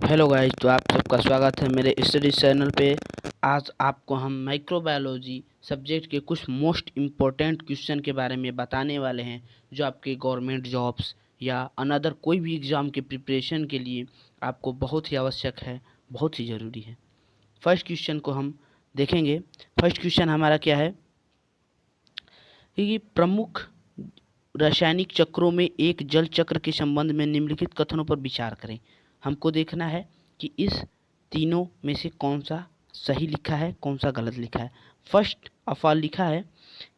Hello guys, तो आप सबका स्वागत है मेरे स्टडी चैनल पे। आज आपको हम माइक्रोबायोलॉजी सब्जेक्ट के कुछ मोस्ट इम्पोर्टेंट क्वेश्चन के बारे में बताने वाले हैं, जो आपके गवर्नमेंट जॉब्स या अनदर कोई भी एग्ज़ाम के प्रिपरेशन के लिए आपको बहुत ही आवश्यक है, बहुत ही ज़रूरी है। फर्स्ट क्वेश्चन को हम देखेंगे। फर्स्ट क्वेश्चन हमारा क्या है कि प्रमुख रासायनिक चक्रों में एक जल चक्र के संबंध में निम्नलिखित कथनों पर विचार करें। हमको देखना है कि इस तीनों में से कौन सा सही लिखा है, कौन सा गलत लिखा है। फर्स्ट ऑफ ऑल लिखा है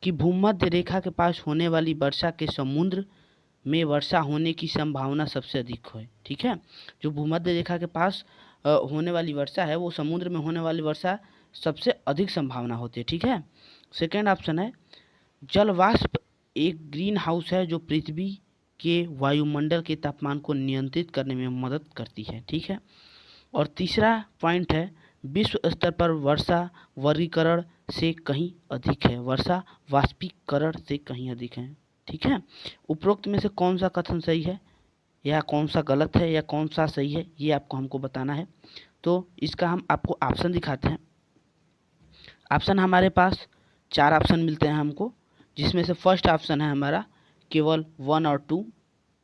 कि भूमध्य रेखा के पास होने वाली वर्षा के समुद्र में वर्षा होने की संभावना सबसे अधिक है। ठीक है, जो भूमध्य रेखा के पास होने वाली वर्षा है, वो समुद्र में होने वाली वर्षा सबसे अधिक संभावना होती है। ठीक है। सेकेंड ऑप्शन है जल वाष्प एक ग्रीन हाउस है जो पृथ्वी के वायुमंडल के तापमान को नियंत्रित करने में मदद करती है। ठीक है। और तीसरा पॉइंट है विश्व स्तर पर वर्षा वर्गीकरण से कहीं अधिक है, वर्षा वाष्पीकरण से कहीं अधिक है। ठीक है। उपरोक्त में से कौन सा कथन सही है या कौन सा गलत है या कौन सा सही है, ये आपको हमको बताना है। तो इसका हम आपको ऑप्शन दिखाते हैं। ऑप्शन हमारे पास 4 ऑप्शन मिलते हैं हमको, जिसमें से फर्स्ट ऑप्शन है हमारा केवल 1 और 2,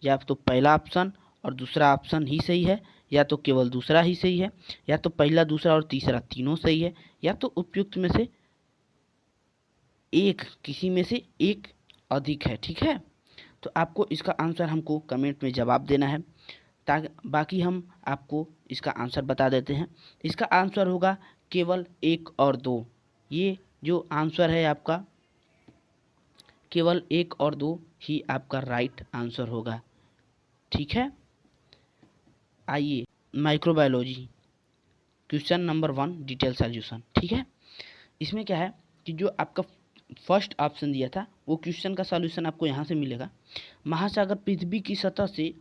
या तो पहला ऑप्शन और दूसरा ऑप्शन ही सही है, या तो केवल दूसरा ही सही है, या तो पहला दूसरा और तीसरा तीनों सही है, या तो उपयुक्त में से एक, किसी में से एक अधिक है। ठीक है। तो आपको इसका आंसर हमको कमेंट में जवाब देना है, ताकि बाकी हम आपको इसका आंसर बता देते हैं। इसका आंसर होगा केवल 1 और 2। ये जो आंसर है आपका केवल 1 और 2 ही आपका राइट आंसर होगा। ठीक है। आइए microbiology question number 1 detail solution. ठीक है। इसमें क्या है कि जो आपका फर्स्ट ऑप्शन दिया था वो क्वेश्चन का सॉल्यूशन आपको यहाँ से मिलेगा। महासागर पृथ्वी की सतह से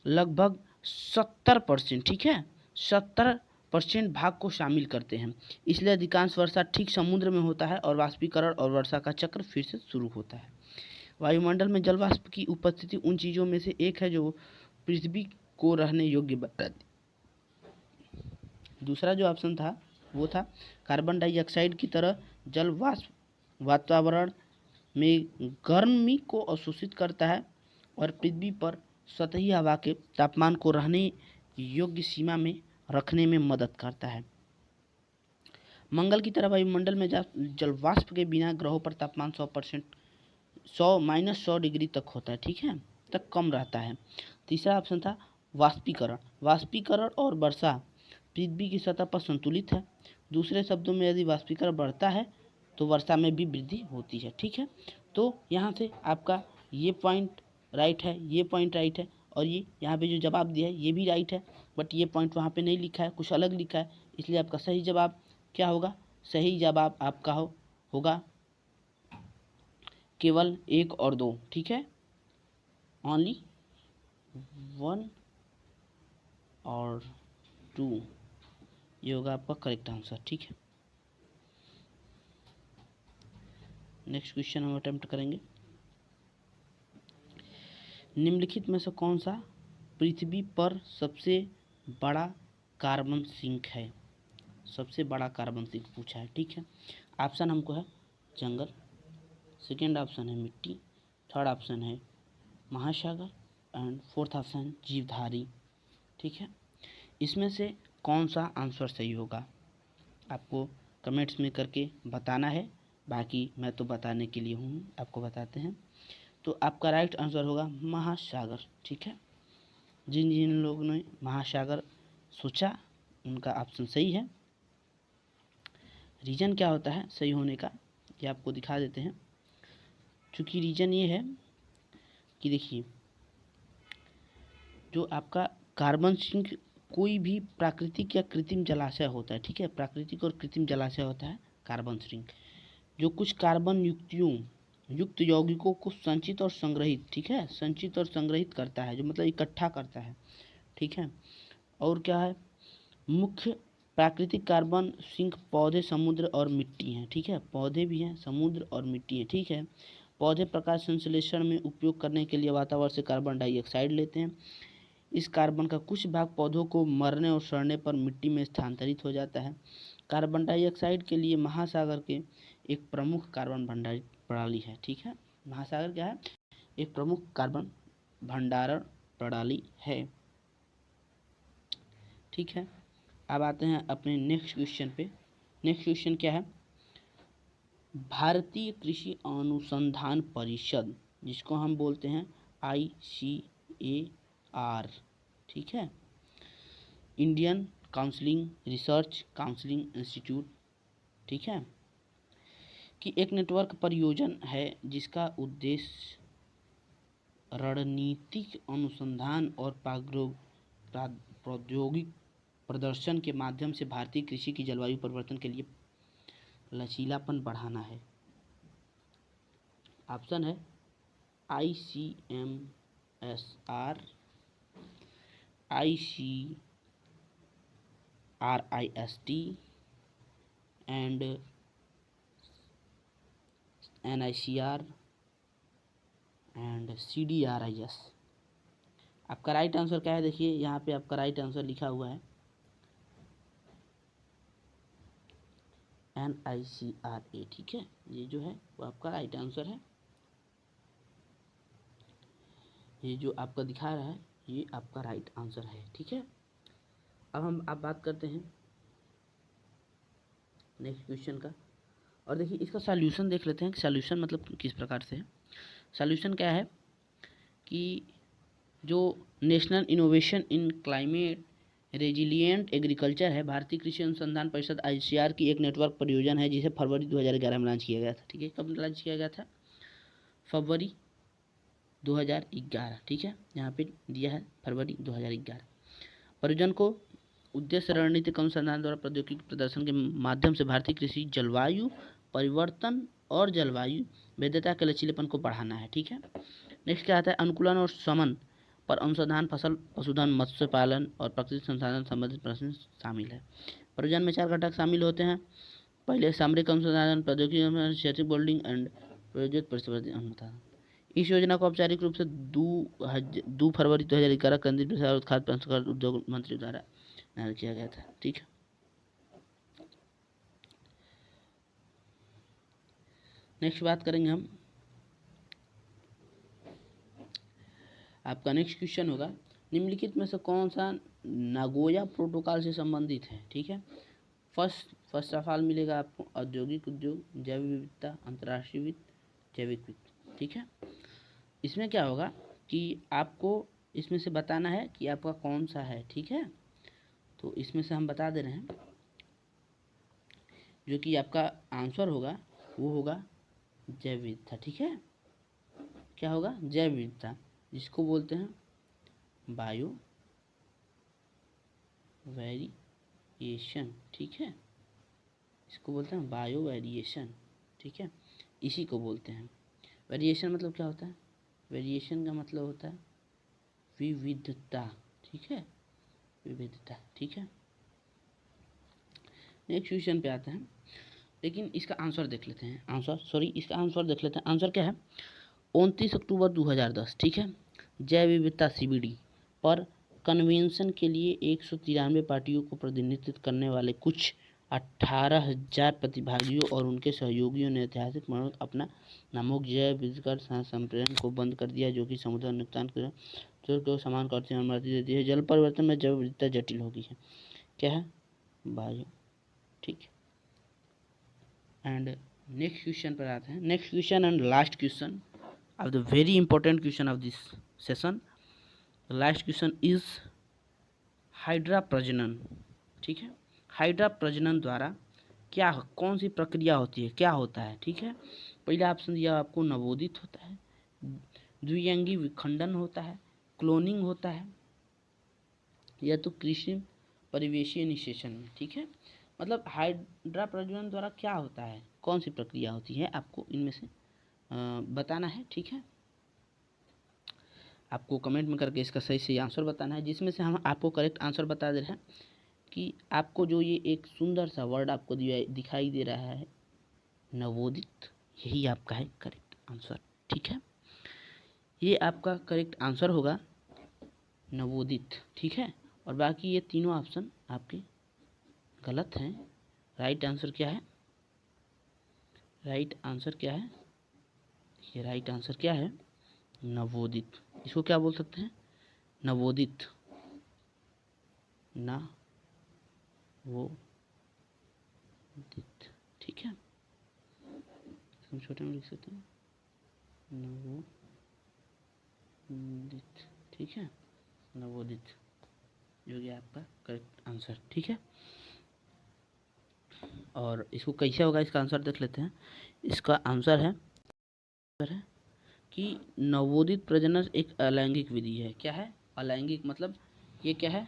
लगभग 70%, ठीक है, 70% भाग को शामिल करते हैं, इसलिए अधिकांश वर्षा ठीक समुद्र में होता है और वाष्पीकरण और वर्षा का चक्र फिर से शुरू होता है। वायुमंडल में जल वाष्प की उपस्थिति उन चीज़ों में से एक है जो पृथ्वी को रहने योग्य बनाती। दूसरा जो ऑप्शन था वो था कार्बन डाइऑक्साइड की तरह जल वाष्प वातावरण में गर्मी को अवशोषित करता है और पृथ्वी पर सतही हवा के तापमान को रहने योग्य सीमा में रखने में मदद करता है। मंगल की तरह वायुमंडल में जल वाष्प के बिना ग्रहों पर तापमान 100 डिग्री तक होता है, ठीक है, तक कम रहता है। तीसरा ऑप्शन था वाष्पीकरण। वाष्पीकरण और वर्षा पृथ्वी की सतह पर संतुलित है। दूसरे शब्दों में यदि वाष्पीकरण बढ़ता है तो वर्षा में भी वृद्धि होती है। ठीक है। तो यहाँ से आपका ये पॉइंट राइट है, ये पॉइंट राइट है, और ये यहाँ पे जो जवाब दिया है ये भी राइट है, बट ये पॉइंट वहाँ पे नहीं लिखा है, कुछ अलग लिखा है, इसलिए आपका सही जवाब क्या होगा? सही जवाब आपका होगा केवल 1 और 2। ठीक है, ओनली 1 और 2, ये होगा आपका करेक्ट आंसर। ठीक है। नेक्स्ट क्वेश्चन हम अटेम्प्ट करेंगे। निम्नलिखित में से कौन सा पृथ्वी पर सबसे बड़ा कार्बन सिंक है? सबसे बड़ा कार्बन सिंक पूछा है। ठीक है। ऑप्शन हमको है जंगल, सेकेंड ऑप्शन है मिट्टी, थर्ड ऑप्शन है महासागर एंड फोर्थ ऑप्शन जीवधारी। ठीक है। इसमें से कौन सा आंसर सही होगा आपको कमेंट्स में करके बताना है, बाकी मैं तो बताने के लिए हूँ, आपको बताते हैं। तो आपका राइट आंसर होगा महासागर। ठीक है। जिन जिन लोगों ने महासागर सोचा उनका ऑप्शन सही है। रीज़न क्या होता है सही होने का, ये आपको दिखा देते हैं। चूँकि रीज़न ये है कि देखिए, जो आपका कार्बन सिंक कोई भी प्राकृतिक या कृत्रिम जलाशय होता है, ठीक है, प्राकृतिक और कृत्रिम जलाशय होता है कार्बन सिंक, जो कुछ कार्बन युक्त यौगिकों को संचित और संग्रहित, ठीक है, संचित और संग्रहित करता है, जो मतलब इकट्ठा करता है। ठीक है। और क्या है, मुख्य प्राकृतिक कार्बन सिंक पौधे, समुद्र और मिट्टी हैं। ठीक है, पौधे भी हैं, समुद्र और मिट्टी है। ठीक है। पौधे प्रकाश संश्लेषण में उपयोग करने के लिए वातावरण से कार्बन डाइऑक्साइड लेते हैं। इस कार्बन का कुछ भाग पौधों को मरने और सड़ने पर मिट्टी में स्थानांतरित हो जाता है। कार्बन डाइऑक्साइड के लिए महासागर के एक प्रमुख कार्बन भंडारण प्रणाली है। ठीक है, महासागर क्या है? एक प्रमुख कार्बन भंडारण प्रणाली है। ठीक है, अब आते हैं अपने नेक्स्ट क्वेश्चन पे। नेक्स्ट क्वेश्चन क्या है? भारतीय कृषि अनुसंधान परिषद, जिसको हम बोलते हैं ICAR, ठीक है, Indian counselling research counselling institute, ठीक है, कि एक नेटवर्क परियोजना है जिसका उद्देश्य रणनीतिक अनुसंधान और प्रौद्योगिक प्रदर्शन के माध्यम से भारतीय कृषि की जलवायु परिवर्तन के लिए लचीलापन बढ़ाना है। ऑप्शन है ICMSR, ICRIST and NICR and CDRIS। आपका राइट आंसर क्या है? देखिए यहाँ पे आपका राइट आंसर लिखा हुआ है NICRA, ठीक है, ये जो है वो आपका राइट आंसर है। ये जो आपका दिखा रहा है ये आपका राइट आंसर है। ठीक है, अब बात करते हैं नेक्स्ट क्वेश्चन का, और देखिए इसका सॉल्यूशन देख लेते हैं कि सॉल्यूशन मतलब किस प्रकार से है। सॉल्यूशन क्या है कि जो national innovation in climate resilient agriculture है, भारतीय कृषि अनुसंधान परिषद ICAR की एक नेटवर्क परियोजना है जिसे फरवरी 2011 में लॉन्च किया गया था। ठीक है, कब लॉन्च किया गया था? फरवरी 2011, ठीक है, यहाँ पे दिया है फरवरी 2011। परियोजना को उद्देश्य रणनीतिक अनुसंधान द्वारा प्रौद्योगिकी प्रदर्शन के माध्यम से भारतीय कृषि जलवायु परिवर्तन और जलवायु विविधता के लचीलेपन को बढ़ाना है। ठीक है, नेक्स्ट क्या आता है? अनुकूलन और शमन पर अनुसंधान, फसल पशुधन, मत्स्य पालन और प्राकृतिक संसाधन संबंधित प्रश्न शामिल है। परियोजना में 4 घटक शामिल होते हैं। पहले सामरिक अनुसंधान, प्रौद्योगिकी, क्षेत्रीय बोल्डिंग एंड प्रयोजित परिस्थिति अनुसंधान। इस योजना को औपचारिक रूप से 2 फरवरी 2011 केंद्रीय प्रसार और खाद्य प्रसंस्करण उद्योग मंत्री द्वारा जारी किया गया था। ठीक है, नेक्स्ट बात करेंगे हम, आपका नेक्स्ट क्वेश्चन होगा निम्नलिखित में से कौन सा नागोया प्रोटोकॉल से संबंधित है। ठीक है, फर्स्ट ऑफ ऑल मिलेगा आपको औद्योगिक उद्योग, जैव विविधता, अंतर्राष्ट्रीय वित्त, जैविक वित्त। ठीक है, इसमें क्या होगा कि आपको इसमें से बताना है कि आपका कौन सा है। ठीक है, तो इसमें से हम बता दे रहे हैं, जो कि आपका आंसर होगा वो होगा जैव विविधता। ठीक है, क्या होगा? जैव विविधता, जिसको बोलते हैं बायो वेरिएशन। ठीक है, इसको बोलते हैं बायो वेरिएशन। ठीक है, इसी को बोलते हैं वेरिएशन। मतलब क्या होता है? वेरिएशन का मतलब होता है विविधता। ठीक है, विविधता। ठीक है, नेक्स्ट क्वेश्चन पे आते हैं, लेकिन इसका आंसर देख लेते हैं। इसका आंसर देख लेते हैं। आंसर क्या है? 29 अक्टूबर 2010, ठीक है, जैव विविधता CBD पर कन्वेंशन के लिए 193 पार्टियों को प्रतिनिधित्व करने वाले कुछ 18,000 प्रतिभागियों और उनके सहयोगियों ने ऐतिहासिक मनोरथ अपना नामक जैव विविधता सम्मेलन को बंद कर दिया, जो कि समुद्र नुकसान को समान करते हैं और अनुमति देती है। जल परिवर्तन में जैव विविधता जटिल हो गई है। क्या है? बायो। ठीक, एंड नेक्स्ट क्वेश्चन पर आते हैं। Next question and last question of the very important question of this session. The last question is hydra प्रजनन। ठीक है, हाइड्रा प्रजनन द्वारा क्या कौन सी प्रक्रिया होती है, क्या होता है? ठीक है, पहला ऑप्शन दिया आपको नवोदित होता है, द्विअंगी विखंडन होता है, क्लोनिंग होता है, या तो कृत्रिम परिवेशीय निषेचन में। ठीक है, मतलब हाइड्रा प्रजनन द्वारा क्या होता है, कौन सी प्रक्रिया होती है, आपको इनमें से बताना है। ठीक है, आपको कमेंट में करके इसका सही आंसर बताना है, जिसमें से हम आपको करेक्ट आंसर बता दे रहे हैं कि आपको जो ये एक सुंदर सा वर्ड आपको दिखाई दे रहा है नवोदित, यही आपका है करेक्ट आंसर। ठीक है, ये आपका करेक्ट आंसर होगा नवोदित, ठीक है। और बाकी ये तीनों ऑप्शन आपके गलत हैं। राइट आंसर क्या है? राइट आंसर क्या है? ये राइट आंसर क्या है? नवोदित। इसको क्या बोल सकते हैं? नवोदित, ना वो दित, ठीक है। हम छोटे में लिख सकते हैं नवोदित, ठीक है। नवोदित जो कि आपका करेक्ट आंसर, ठीक है। और इसको कैसे होगा, इसका आंसर देख लेते हैं। इसका आंसर है कि नवोदित प्रजनन एक अलैंगिक विधि है। क्या है? अलैंगिक मतलब ये क्या है?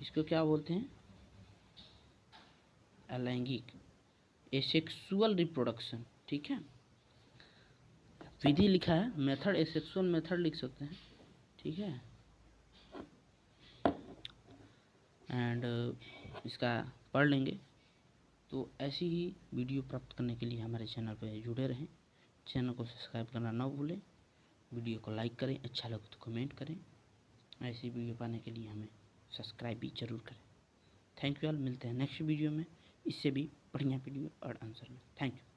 इसको क्या बोलते हैं? अलैंगिक, एसेक्सुअल रिप्रोडक्शन, ठीक है। विधि लिखा है, मेथड एसेक्सुअल मेथड लिख सकते हैं, ठीक है। एंड इसका पढ़ लेंगे। तो ऐसी ही वीडियो प्राप्त करने के लिए हमारे चैनल पर जुड़े रहें। चैनल को सब्सक्राइब करना ना भूलें। वीडियो को लाइक करें, अच्छा लगे तो कमेंट करें। ऐसी वीडियो पाने के लिए हमें सब्सक्राइब भी जरूर करें। Thank you all. मिलते हैं नेक्स्ट वीडियो में इससे भी बढ़िया वीडियो और आंसर में। Thank you.